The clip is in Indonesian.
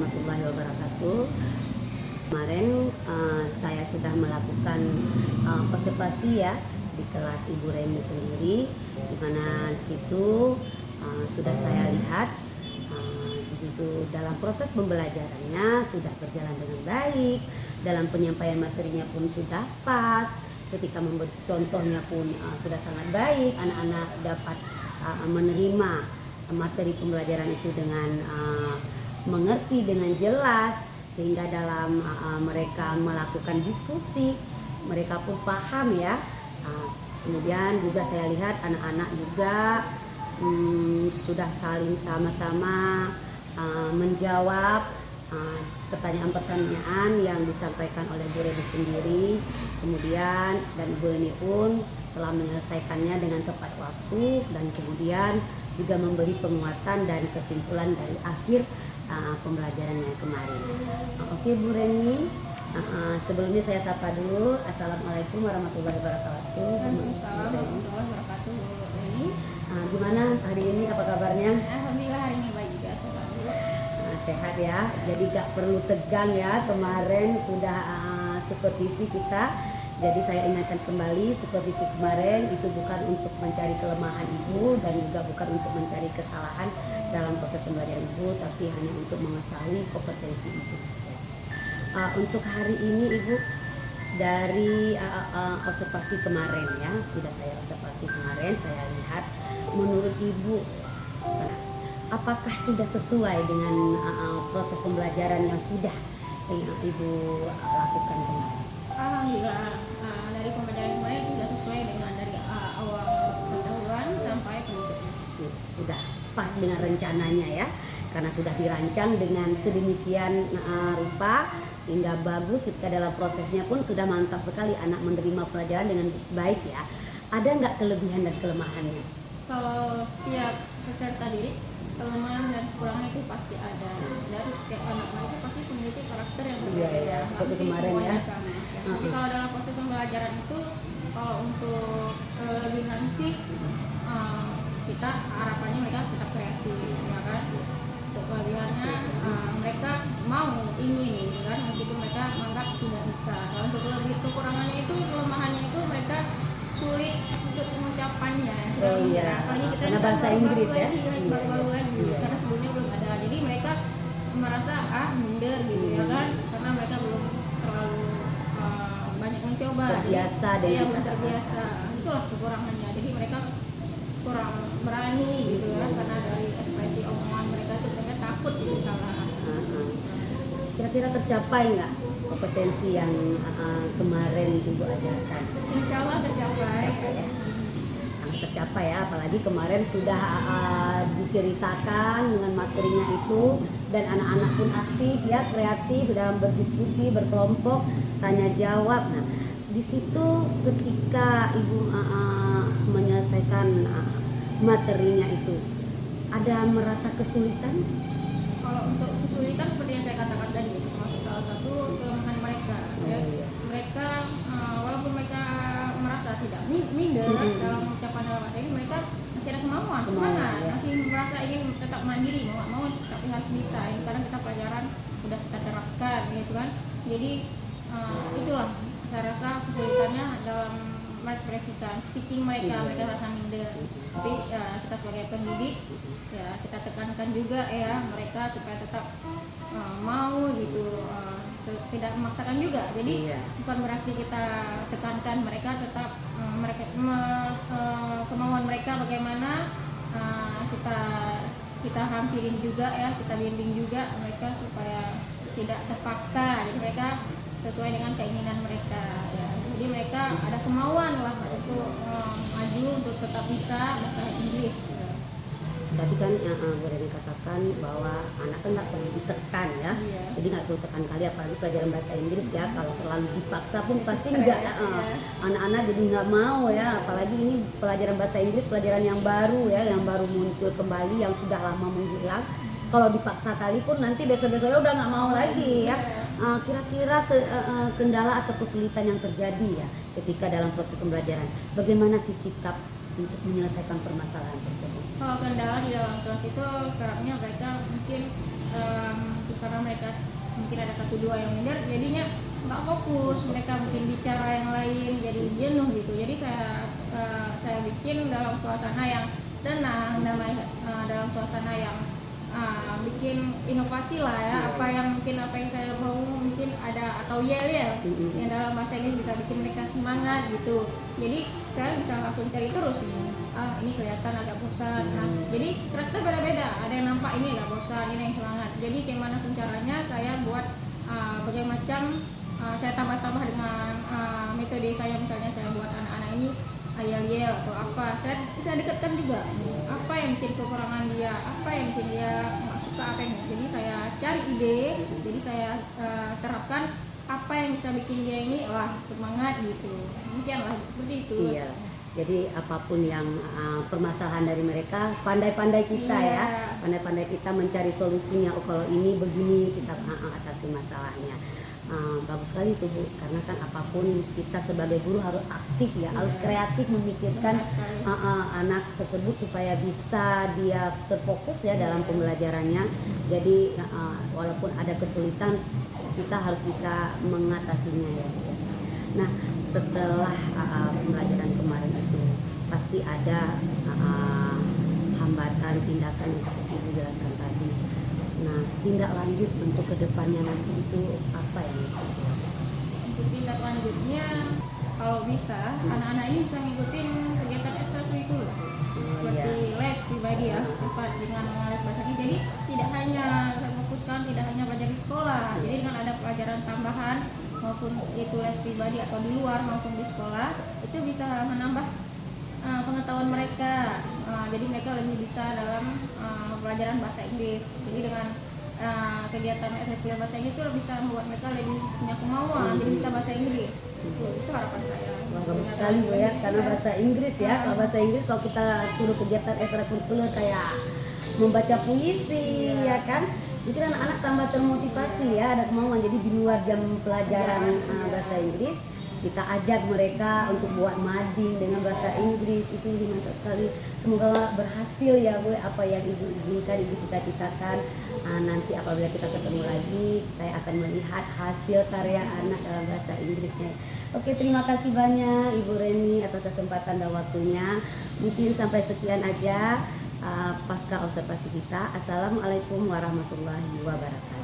warahmatullahi wabarakatuh. Kemarin saya sudah melakukan observasi ya di kelas Ibu Reni sendiri, di mana di situ sudah saya lihat di situ dalam proses pembelajarannya sudah berjalan dengan baik, dalam penyampaian materinya pun sudah pas, ketika memberi contohnya pun sudah sangat baik, anak-anak dapat menerima materi pembelajaran itu dengan mengerti dengan jelas, sehingga dalam mereka melakukan diskusi mereka pun paham ya. Kemudian juga saya lihat anak-anak juga sudah saling sama-sama menjawab pertanyaan-pertanyaan yang disampaikan oleh Bu Reni sendiri. Kemudian dan Ibu Reni pun telah menyelesaikannya dengan tepat waktu, dan kemudian juga memberi penguatan dan kesimpulan dari akhir pembelajaran yang kemarin. Oke Bu Reni, sebelumnya saya sapa dulu. Assalamualaikum warahmatullahi wabarakatuh. Waalaikumsalam warahmatullahi wabarakatuh. Bu Reni, gimana hari ini, apa kabarnya? alhamdulillah hari ini baik juga, Sehat ya, jadi gak perlu tegang ya. Kemarin sudah supervisi kita. Jadi saya ingatkan kembali, supervisi kemarin itu bukan untuk mencari kelemahan Ibu dan juga bukan untuk mencari kesalahan dalam proses pembelajaran Ibu, tapi hanya untuk mengetahui kompetensi Ibu saja. Untuk hari ini Ibu, dari observasi kemarin ya, sudah saya observasi kemarin, saya lihat menurut Ibu apakah sudah sesuai dengan proses pembelajaran yang sudah Ibu lakukan kemarin? Alhamdulillah dari pembelajaran kemarin sudah sesuai dengan dari awal pendahuluan sampai penutupnya. Sudah pas dengan rencananya ya, karena sudah dirancang dengan sedemikian rupa hingga bagus. Ketika dalam prosesnya pun sudah mantap sekali, anak menerima pelajaran dengan baik ya. Ada nggak kelebihan dan kelemahannya? Kalau setiap peserta didik, kelemahan dan kekurangan itu pasti ada, dan setiap anak-anak itu pasti memiliki karakter yang berbeda. Iya, seperti kemarin ya. Sama. Tapi kalau dalam proses pembelajaran itu, kalau untuk kelebihan sih kita harapannya mereka tetap kreatif, ya kan. Untuk kelebihannya mereka mau ingin, kan, meskipun mereka menganggap tidak bisa. Kalau untuk lebih kekurangannya itu, kelemahannya itu mereka sulit untuk pengucapannya. Iya. Apalagi kita Karena ini kan bahasa baru-baru Inggris ya. lagi, baru-baru lagi, karena sebelumnya belum ada. Jadi mereka merasa minder gitu ya kan, karena mereka belum terlalu banyak mencoba. Terbiasa Jadi, dengan belum terbiasa. Itulah kekurangannya. Jadi mereka kurang berani gitu ya, karena dari ekspresi omongan mereka itu mereka takut gitu salah. Kira-kira tercapai nggak kompetensi yang kemarin Ibu ajarkan? Insya Allah tercapai. Ya, tercapai ya, apalagi kemarin sudah diceritakan dengan materinya itu, dan anak-anak pun aktif ya, kreatif dalam berdiskusi, berkelompok, tanya jawab. Nah, di situ ketika Ibu menyelesaikan materinya itu, ada merasa kesulitan? Kalau untuk kesulitan seperti yang saya katakan tadi, itu termasuk salah satu kelemahan mereka. Ya. Mereka walaupun mereka merasa tidak minder dalam ucapan dalam bahasa ini, mereka masih ada kemauan, semangat, ya. Masih merasa ingin tetap mandiri, mau nggak mau tapi harus bisa. Ini karena kita pelajaran udah kita terapkan, gitu kan. Jadi itulah saya rasa kesulitannya dalam mengekspresikan speaking mereka rasa minder. Tapi kita sebagai pendidik ya kita tekankan juga ya mereka supaya tetap mau gitu, tidak memaksakan juga. Jadi bukan berarti kita tekankan mereka, tetap kemauan mereka bagaimana kita hampirin juga ya, kita bimbing juga mereka supaya tidak terpaksa. Jadi mereka sesuai dengan keinginan mereka ya. Jadi mereka ada kemauan lah untuk maju, untuk tetap bisa bahasa Inggris ya. Tadi kan Bu Reni katakan bahwa anak kan nggak perlu ditekan ya, jadi nggak perlu tekan kali, apalagi pelajaran bahasa Inggris ya. Kalau terlalu dipaksa pun pasti nggak, anak-anak jadi nggak mau ya. Apalagi ini pelajaran bahasa Inggris, pelajaran yang baru ya, yang baru muncul kembali, yang sudah lama menghilang. Kalau dipaksa kali pun nanti besok-besoknya udah nggak mau lagi ya. Kira-kira kendala atau kesulitan yang terjadi ya ketika dalam proses pembelajaran, bagaimana sih sikap untuk menyelesaikan permasalahan tersebut? Kalau kendala di dalam kelas itu kerapnya mereka mungkin karena karena mereka mungkin ada satu dua yang minder, jadinya nggak fokus, mereka mungkin bicara yang lain jadi jenuh gitu. Jadi saya bikin dalam suasana yang tenang, dalam suasana yang bikin inovasi lah ya. Apa yang saya mau mungkin ada, atau yel yang dalam bahasa Inggris bisa bikin mereka semangat gitu. Jadi saya bisa langsung cari terus ini kelihatan agak bosan. Nah, jadi karakter beda-beda, ada yang nampak ini agak bosan, ini yang semangat. Jadi gimana pun caranya saya buat berbagai macam, saya tambah-tambah dengan metode saya. Misalnya saya buat anak-anak ini yel atau apa, saya dekatkan juga apa yang bikin kekurangan dia, apa yang bikin dia nggak suka, apa yang, jadi saya cari ide, jadi saya terapkan apa yang bisa bikin dia ini wah semangat gitu. Mungkin lah seperti itu. Iya. Jadi apapun yang permasalahan dari mereka, pandai-pandai kita ya, pandai-pandai kita mencari solusinya. Oh kalau ini begini kita atasi masalahnya. Bagus sekali itu Bu, karena kan apapun kita sebagai guru harus aktif ya, harus kreatif memikirkan anak tersebut supaya bisa dia terfokus ya dalam pembelajarannya. Jadi walaupun ada kesulitan kita harus bisa mengatasinya ya. Nah setelah pembelajaran kemarin itu pasti ada hambatan tindakan yang seperti Ibu jelaskan tadi. Nah, tindak lanjut untuk kedepannya nanti itu apa yang bisa dilakukan? Untuk tindak lanjutnya, kalau bisa, anak-anak ini bisa ngikutin kegiatan ekstrakurikuler seperti les pribadi ya, tempat dengan les bahasa Inggris. Jadi tidak hanya fokuskan, tidak hanya belajar di sekolah. Jadi dengan ada pelajaran tambahan maupun itu les pribadi atau di luar maupun di sekolah, itu bisa menambah pengetahuan mereka. Jadi mereka lebih bisa dalam pelajaran bahasa Inggris. Jadi dengan kegiatan ekstrakurikuler bahasa Inggris itu bisa membuat mereka lebih punya kemauan, jadi bisa bahasa Inggris. Itu harapan saya. Bagus sekali Bu ya, karena bahasa Inggris ya. Kalau bahasa Inggris kalau kita suruh kegiatan ekstrakurikuler kayak membaca puisi ya kan, mungkin anak-anak tambah termotivasi ya, ada kemauan. Jadi di luar jam pelajaran bahasa Inggris kita ajak mereka untuk buat mading dengan bahasa Inggris. Itu mantap sekali. Semoga berhasil ya Bu, apa yang Ibu inginkan, Ibu cita-citakan. Nanti apabila kita ketemu lagi, saya akan melihat hasil karya anak dalam bahasa Inggrisnya. Oke, terima kasih banyak Ibu Reni atas kesempatan dan waktunya. Mungkin sampai sekian aja pasca observasi kita. Assalamualaikum warahmatullahi wabarakatuh.